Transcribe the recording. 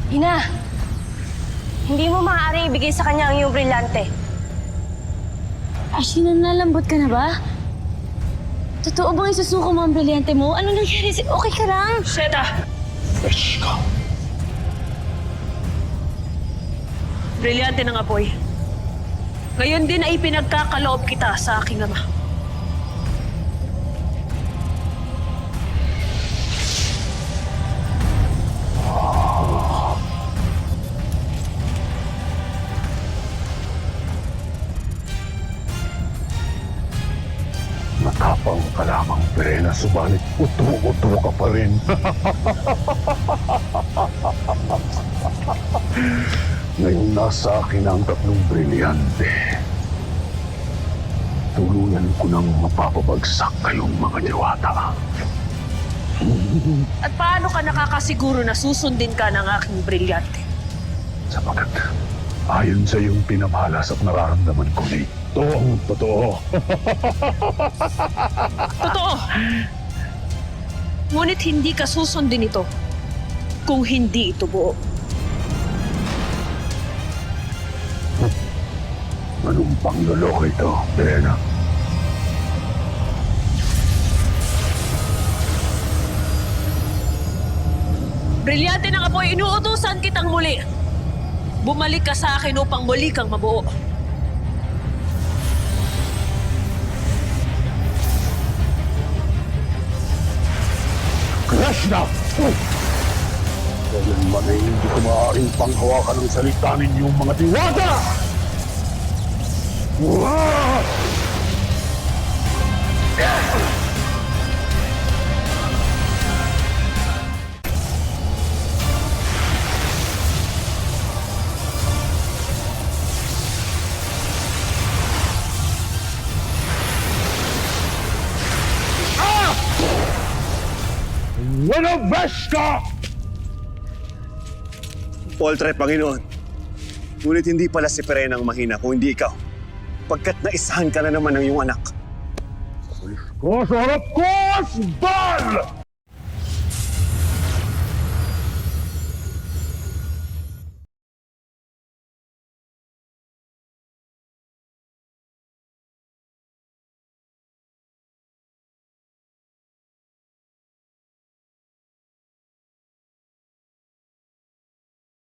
Ina, hindi mo maaaring ibigay sa kanya ang iyong brilyante. Ashley, nanlalambot ka na ba? Totoo bang isusuko mo ang brilyante mo? Ano nangyari? Okay ka lang? Sheta! Veshka. Brilyante ng apoy. Ngayon din ay pinagkakaloob kita sa aking ama. Matapang ka lamang, Perena, subalit uto-uto ka pa rin. Ngayon nasa akin ang tatlong brilyante. Tuluyan ko nang mapapabagsak kayong mga diwata. At paano ka nakakasiguro na susundin ka ng aking brilyante? Sapagat ayon sa iyong pinamalas at nararamdaman ko na ito ang totoo. Totoo! Ngunit hindi ka susundin ito kung hindi ito buo. Anong pangloloko ito, Perena? Brilyante ng apoy, inuutusan kitang muli. Bumalik ka sa akin upang muli kang mabuo. Krishna! Kailanman ay hindi ko maaaring panghawakan ang salita ninyong mga diwata! Wah! Walang Veshka! Poltre, Panginoon. Ngunit hindi pala si Perena ang mahina kung hindi ikaw. Pagkat naisahan ka na naman ng iyong anak. Ko sa harap ko, Asbal!